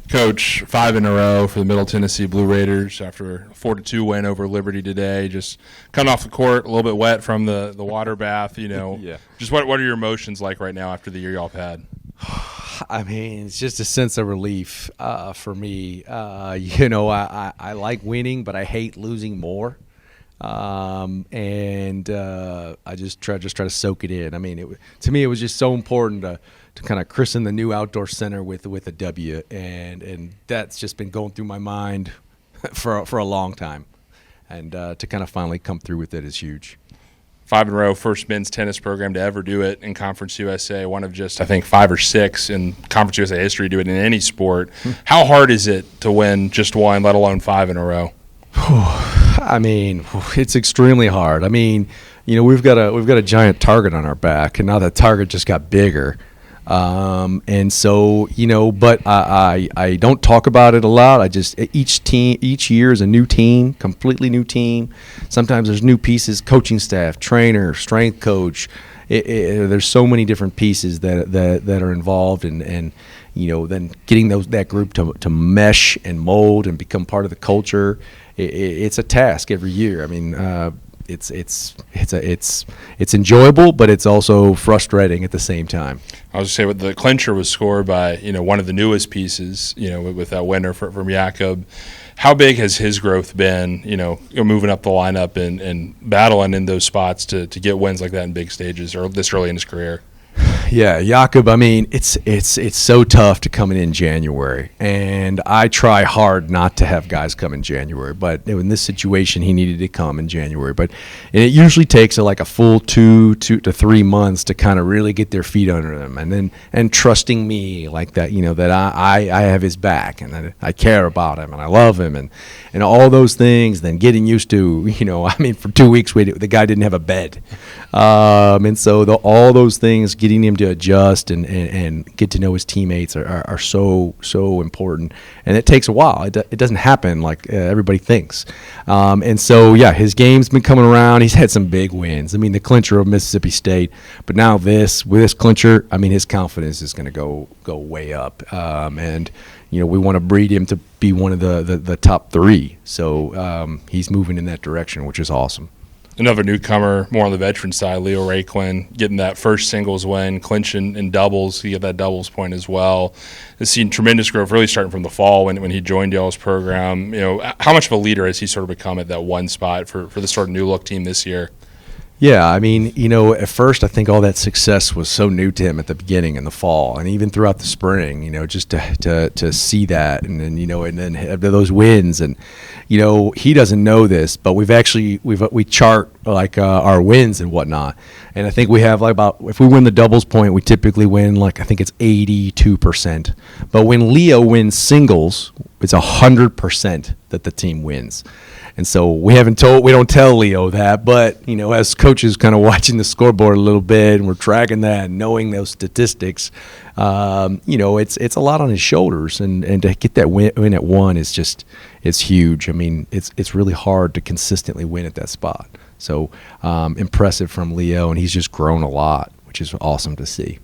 Coach, 5 in a row for the Middle Tennessee Blue Raiders after a 4-2 win over Liberty today. Just coming off the court, a little bit wet from the water bath, Yeah. Just what are your emotions like right now after the year y'all have had? I mean, it's just a sense of relief for me. I like winning, but I hate losing more. I just try to soak it in. I mean, to me, it was just so important to kind of christen the new outdoor center with a W, and that's just been going through my mind for a long time, and to kind of finally come through with it is huge. 5 in a row, first men's tennis program to ever do it in Conference USA. One of just, I think, 5 or 6 in Conference USA history to do it in any sport. How hard is it to win just one, let alone 5 in a row? I mean, it's extremely hard. I mean, we've got a giant target on our back, and now that target just got bigger. And so, but I don't talk about it a lot. I just, each year is a new team, completely new team. Sometimes there's new pieces, coaching staff, trainer, strength coach. There's so many different pieces that are involved, and then getting that group to mesh and mold and become part of the culture. It's a task every year. I mean, it's enjoyable, but it's also frustrating at the same time. I was going to say, the clincher was scored by one of the newest pieces, with that winner from Jakob. How big has his growth been? Moving up the lineup and battling in those spots to get wins like that in big stages or this early in his career. Yeah, Jakob, I mean, it's so tough to come in January, and I try hard not to have guys come in January, but in this situation, he needed to come in January. But it usually takes like a full 2 to 3 months to kind of really get their feet under them, and trusting me like that, that I have his back, and that I care about him, and I love him, and all those things. Then getting used to, I mean, for 2 weeks the guy didn't have a bed, and so all those things, getting him to adjust and get to know his teammates are so important, and it takes a while. It doesn't happen like everybody thinks, and so his game's been coming around. He's had some big wins. I mean, the clincher of Mississippi State, but now with this clincher, I mean, his confidence is going to go way up, and we want to breed him to be one of the top 3. So he's moving in that direction, which is awesome. Another newcomer, more on the veteran side, Leo Raquin, getting that first singles win, clinching in doubles. He got that doubles point as well. Has seen tremendous growth, really starting from the fall when he joined y'all's program. How much of a leader has he sort of become at that one spot for the sort of new look team this year? Yeah, I mean, at first I think all that success was so new to him at the beginning in the fall, and even throughout the spring, just to see that, and then and then have those wins, and he doesn't know this, but we chart like our wins and whatnot, and I think we have like about, if we win the doubles point, we typically win like, I think it's 82%, but when Leo wins singles, it's 100% that the team wins. And so we don't tell Leo that, but, as coaches kind of watching the scoreboard a little bit, and we're tracking that and knowing those statistics, it's a lot on his shoulders, and to get that win at one is just, it's huge. I mean, it's really hard to consistently win at that spot. So impressive from Leo, and he's just grown a lot, which is awesome to see.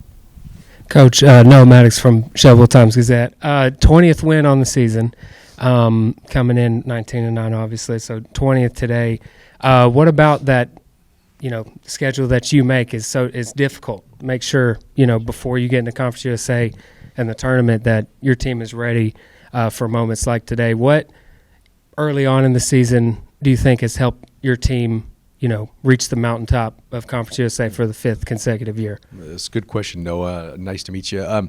Coach, Noah Maddox from Shelbyville Times-Gazette, 20th win on the season. Coming in 19-9, obviously, so 20th today. What about that, schedule that you make is difficult? Make sure, before you get into Conference USA and the tournament, that your team is ready for moments like today. What early on in the season do you think has helped your team, reach the mountaintop of Conference USA for the 5th consecutive year? That's a good question, Noah. Nice to meet you.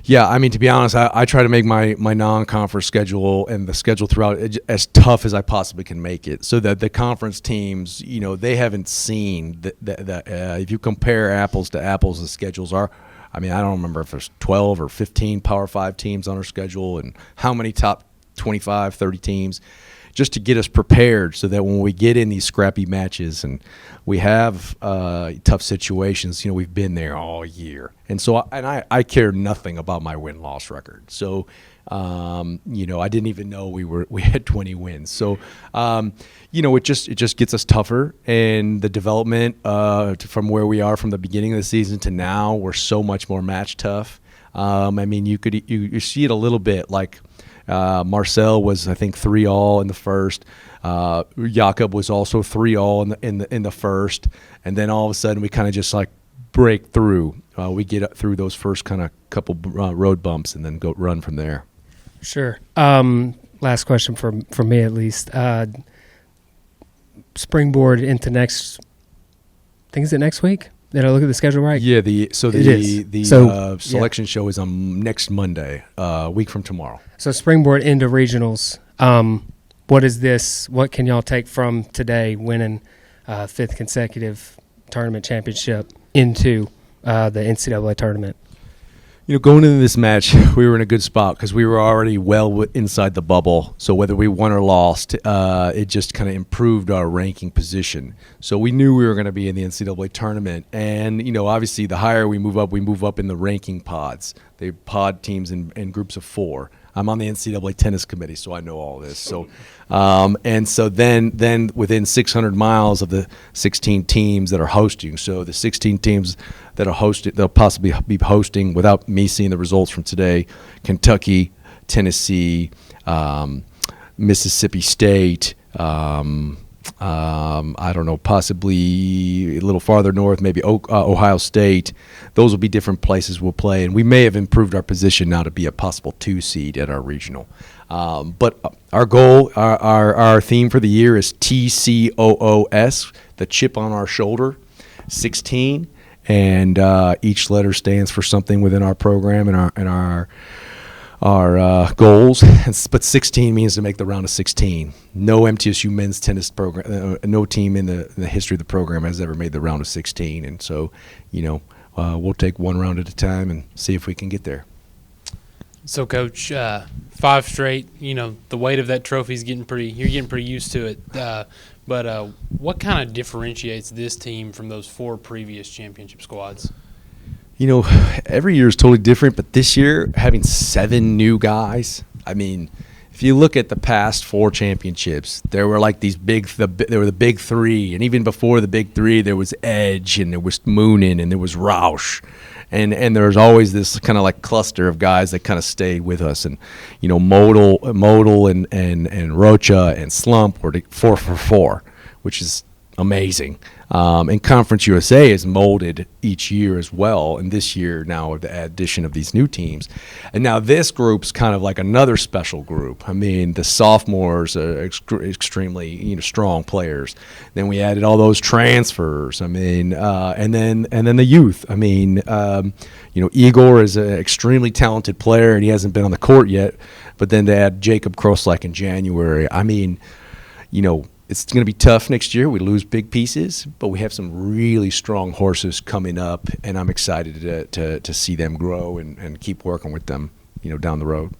Yeah, I mean, to be honest, I try to make my non-conference schedule and the schedule throughout as tough as I possibly can make it, so that the conference teams, they haven't seen if you compare apples to apples, the schedules are. I mean, I don't remember if there's 12 or 15 Power 5 teams on our schedule, and how many top 25, 30 teams, just to get us prepared so that when we get in these scrappy matches and we have tough situations, we've been there all year. And so I care nothing about my win-loss record. So, I didn't even know we had 20 wins. So, it just gets us tougher, and the development from where we are from the beginning of the season to now, we're so much more match tough. I mean, you see it a little bit. Like Marcel was, I think, 3-all in the first. Jakob was also 3-all in the first, and then all of a sudden we kind of just like break through. We get up through those first kind of couple road bumps, and then go run from there. Sure. Last question for me at least. Springboard into next. I think is it next week? Did I look at the schedule right? Yeah. The selection show is on next Monday, a week from tomorrow. So springboard into regionals. What is this? What can y'all take from today, winning 5th consecutive tournament championship into the NCAA tournament? Going into this match, we were in a good spot because we were already well inside the bubble. So whether we won or lost, it just kind of improved our ranking position. So we knew we were going to be in the NCAA tournament. And, obviously the higher we move up in the ranking pods. They pod teams in groups of 4. I'm on the NCAA tennis committee, so I know all this. So, and so then within 600 miles of the 16 teams that are hosting, so the 16 teams that are hosting, they'll possibly be hosting, without me seeing the results from today, Kentucky, Tennessee, Mississippi State, I don't know, possibly a little farther north, maybe Ohio State. Those will be different places we'll play, and we may have improved our position now to be a possible 2 seed at our regional. But our goal, our theme for the year is TCOOS, the chip on our shoulder, 16, and each letter stands for something within our program and our goals. But 16 means to make the round of 16. No MTSU men's tennis program, no team in the history of the program has ever made the round of 16. And so, we'll take one round at a time and see if we can get there. So, Coach, 5 straight. The weight of that trophy is you're getting pretty used to it. But what kind of differentiates this team from those 4 previous championship squads? Every year is totally different, but this year, having 7 new guys, I mean, if you look at the past 4 championships, there were like there were the big 3, and even before the big 3, there was Edge, and there was Moonin, and there was Roush, and there was always this kind of like cluster of guys that kind of stayed with us, and Modal and Rocha and Slump were 4 for 4, which is amazing. And Conference USA is molded each year as well, and this year now with the addition of these new teams. And now this group's kind of like another special group. I mean, the sophomores are extremely strong players. Then we added all those transfers. I mean, and then the youth. I mean, Igor is an extremely talented player, and he hasn't been on the court yet. But then to add Jacob Kroslak in January, I mean, it's going to be tough next year. We lose big pieces, but we have some really strong horses coming up, and I'm excited to see them grow and keep working with them, down the road.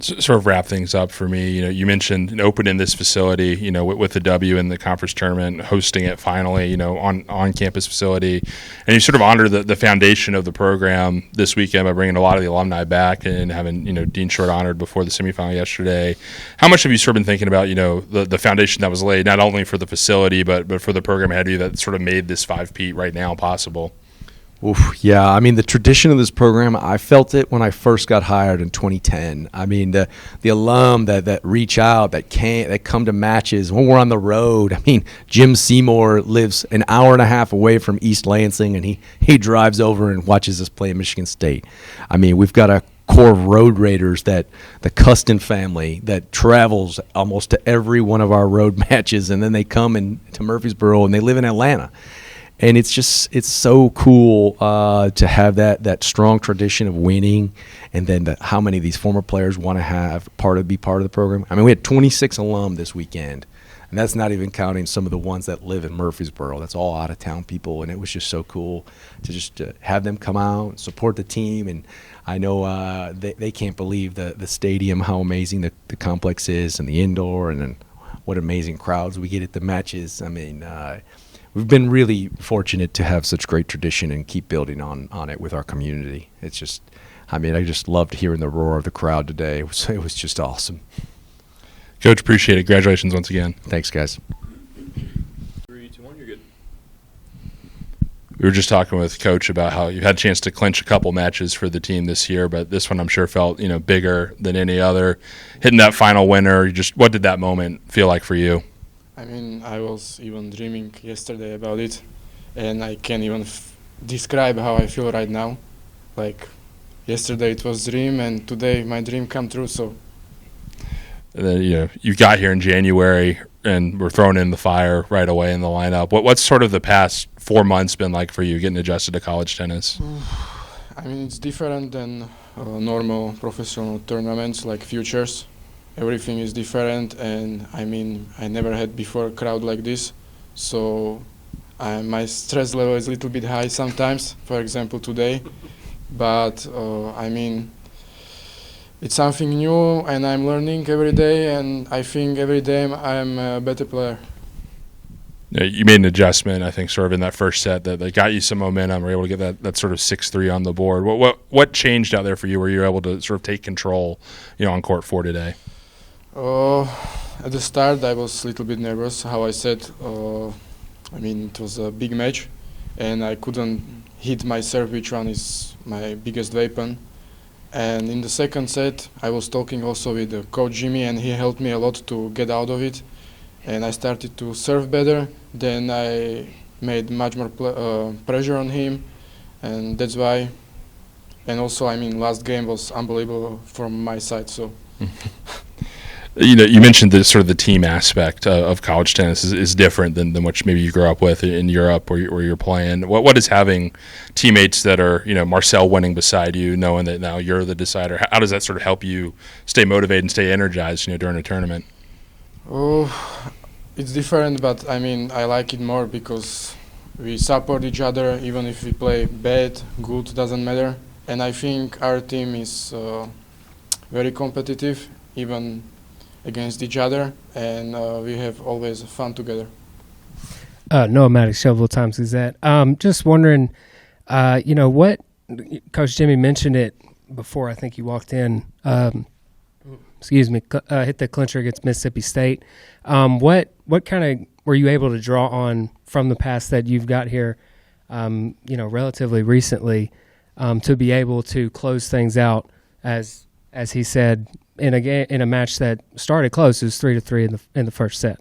Sort of wrap things up for me. You mentioned opening this facility, with the W in the conference tournament, hosting it finally, on campus facility, and you sort of honor the foundation of the program this weekend by bringing a lot of the alumni back and having Dean Short honored before the semifinal yesterday. How much have you sort of been thinking about the foundation that was laid not only for the facility but for the program ahead of you that sort of made this 5-peat right now possible? Oof, yeah, I mean, the tradition of this program, I felt it when I first got hired in 2010. I mean, the alum that reach out, that come to matches when we're on the road. I mean, Jim Seymour lives an hour and a half away from East Lansing, and he drives over and watches us play Michigan State. I mean, we've got a core of road raiders, that the Custon family that travels almost to every one of our road matches, and then they come to Murfreesboro, and they live in Atlanta. And it's so cool to have that strong tradition of winning, and then how many of these former players want to be part of the program. I mean, we had 26 alum this weekend, and that's not even counting some of the ones that live in Murfreesboro. That's all out-of-town people, and it was just so cool to just have them come out and support the team. And I know they can't believe the stadium, how amazing the complex is, and the indoor, and then what amazing crowds we get at the matches. I mean, we've been really fortunate to have such great tradition and keep building on it with our community. It's just, I mean, I just loved hearing the roar of the crowd today. It was just awesome. Coach, appreciate it. Congratulations once again. Thanks, guys. 3, 2, 1, you're good. We were just talking with Coach about how you had a chance to clinch a couple matches for the team this year, but this one I'm sure felt bigger than any other. Hitting that final winner, what did that moment feel like for you? I mean, I was even dreaming yesterday about it, and I can't even describe how I feel right now. Like yesterday it was dream, and today my dream come true. So. And then you got here in January and were thrown in the fire right away in the lineup. What's sort of the past 4 months been like for you getting adjusted to college tennis? I mean, it's different than normal professional tournaments like futures. Everything is different, and I mean, I never had before a crowd like this, so my stress level is a little bit high sometimes, for example today, but I mean, it's something new, and I'm learning every day, and I think every day I'm a better player. You made an adjustment, I think, sort of in that first set that got you some momentum. Were able to get that sort of 6-3 on the board. What changed out there for you? Where you were able to sort of take control, on court 4 today? At the start, I was a little bit nervous. How I said, I mean, it was a big match, and I couldn't hit my serve, which one is my biggest weapon. And in the second set, I was talking also with Coach Jimmy, and he helped me a lot to get out of it. And I started to serve better. Then I made much more pressure on him, and that's why. And also, I mean, last game was unbelievable from my side. So. You mentioned the sort of the team aspect of college tennis is different than what maybe you grew up with in Europe where you're playing. What is having teammates that are Marcel winning beside you, knowing that now you're the decider? How does that sort of help you stay motivated and stay energized during a tournament? Oh, it's different, but I mean I like it more because we support each other even if we play bad, good, doesn't matter. And I think our team is very competitive, even against each other, and we have always fun together. Noah Maddox, Shelbyville Times Gazette. Just wondering, what Coach Jimmy mentioned it before. I think you walked in. Hit the clincher against Mississippi State. What kind of were you able to draw on from the past that you've got here, relatively recently, to be able to close things out as he said? In a match that started close, it was 3-3 in the first set.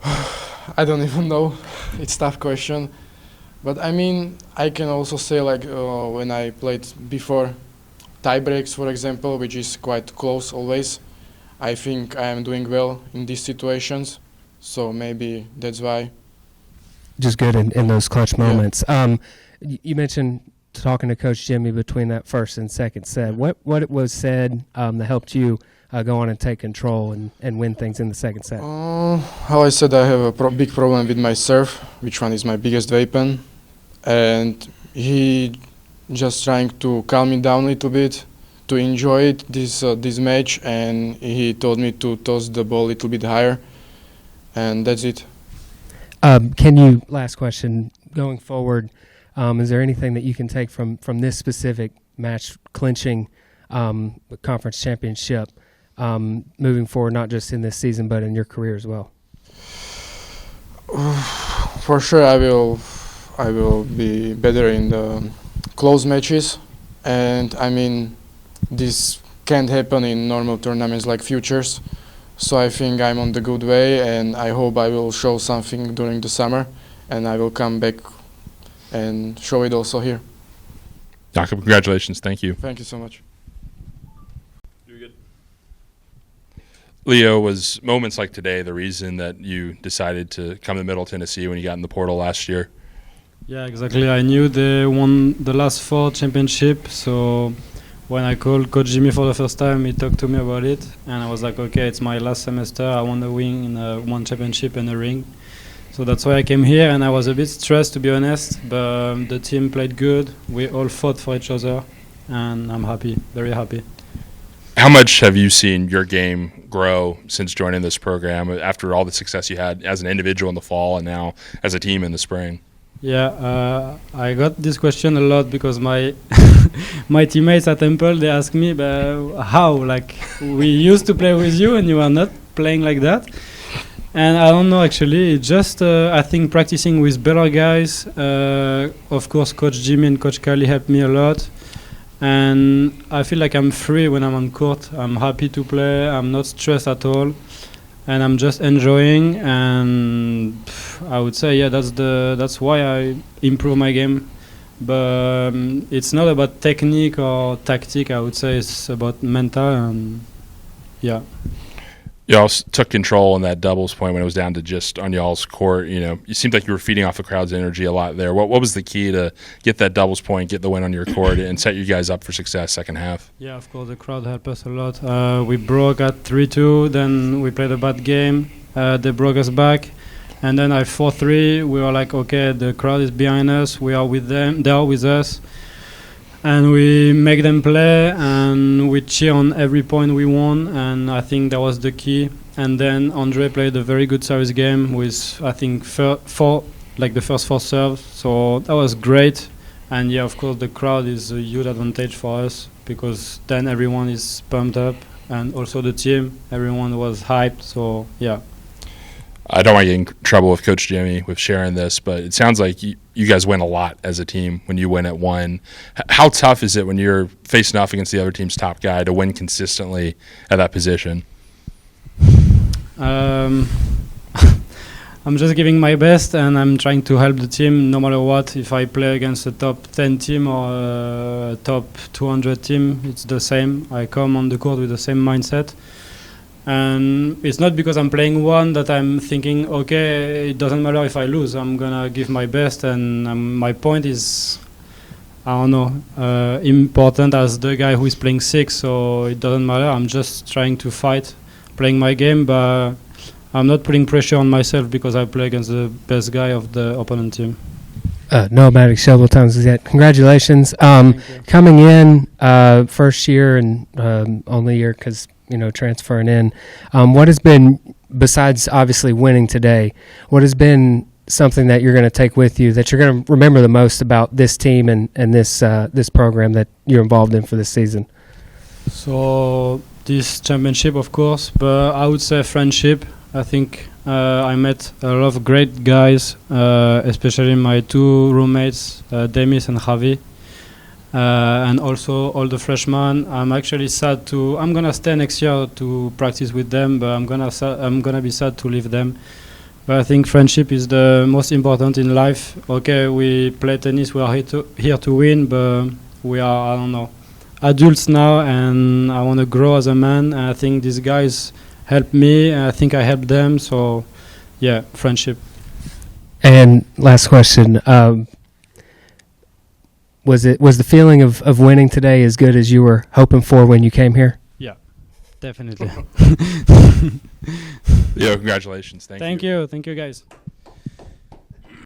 I don't even know. It's a tough question, but I mean I can also say when I played before tie breaks, for example, which is quite close always. I think I am doing well in these situations, so maybe that's why. Just good in those clutch moments. Yeah. You mentioned talking to Coach Jimmy between that first and second set. What it was said that helped you go on and take control and win things in the second set? How I said, I have a big problem with my serve, which one is my biggest weapon, and he just trying to calm me down a little bit, to enjoy it, this match, and he told me to toss the ball a little bit higher, and that's it. Last question, going forward, is there anything that you can take from this specific match clinching conference championship moving forward, not just in this season but in your career as well? For sure, I will be better in the close matches, and I mean this can't happen in normal tournaments like futures. So I think I'm on the good way, and I hope I will show something during the summer, and I will come back and show it also here. Jakob, congratulations. Thank you. Thank you so much. You're good. Leo, was moments like today the reason that you decided to come to Middle Tennessee when you got in the portal last year? Yeah, exactly. I knew they won the last 4 championships, so when I called Coach Jimmy for the first time, he talked to me about it, and I was like, okay, it's my last semester. I want to win in one championship and a ring. So that's why I came here, and I was a bit stressed, to be honest, but the team played good. We all fought for each other, and I'm happy, very happy. How much have you seen your game grow since joining this program after all the success you had as an individual in the fall and now as a team in the spring? Yeah, I got this question a lot because my my teammates at Temple, they ask me, but how? Like, we used to play with you and you are not playing like that. And I don't know actually. Just I think practicing with better guys. Of course, Coach Jimmy and Coach Kali helped me a lot, and I feel like I'm free when I'm on court. I'm happy to play. I'm not stressed at all, and I'm just enjoying. And I would say, yeah, that's why I improve my game. But it's not about technique or tactic. I would say it's about mental and yeah. You also took control in that doubles point when it was down to just on y'all's court. You know, you seemed like you were feeding off the crowd's energy a lot there. What was the key to get that doubles point, get the win on your court, and set you guys up for success second half? Yeah, of course, the crowd helped us a lot. We broke at 3-2, then we played a bad game. They broke us back. And then at 4-3, we were like, okay, the crowd is behind us. We are with them. They are with us. And we make them play, and we cheer on every point we won, and I think that was the key. And then Andre played a very good service game with, I think, the first 4 serves. So that was great. And yeah, of course, the crowd is a huge advantage for us because then everyone is pumped up, and also the team, everyone was hyped. So yeah. I don't want to get in trouble with Coach Jimmy with sharing this, but it sounds like you guys win a lot as a team when you win at one. How tough is it when you're facing off against the other team's top guy to win consistently at that position? I'm just giving my best, and I'm trying to help the team no matter what. If I play against a top 10 team or a top 200 team, it's the same. I come on the court with the same mindset. And it's not because I'm playing one that I'm thinking, okay, it doesn't matter if I lose. I'm going to give my best, and my point is, I don't know, important as the guy who is playing 6, so it doesn't matter. I'm just trying to fight, playing my game, but I'm not putting pressure on myself because I play against the best guy of the opponent team. Noah Maddox, Shovel Times Gazette. Congratulations. Coming in, first year and only year because transferring in. What has been, besides obviously winning today, what has been something that you're going to take with you that you're going to remember the most about this team and this program that you're involved in for this season? So this championship, of course, but I would say friendship. I think I met a lot of great guys, especially my 2 roommates, Demis and Javi. And also all the freshmen. I'm actually sad I'm gonna stay next year to practice with them, but I'm gonna be sad to leave them. But I think friendship is the most important in life. Okay, we play tennis, we are here to win, but we are, I don't know, adults now, and I want to grow as a man. And I think these guys help me, and I think I help them. So, yeah, friendship. And last question. Was the feeling of winning today as good as you were hoping for when you came here? Yeah, definitely. Yeah, congratulations. Thank you. Thank you, guys.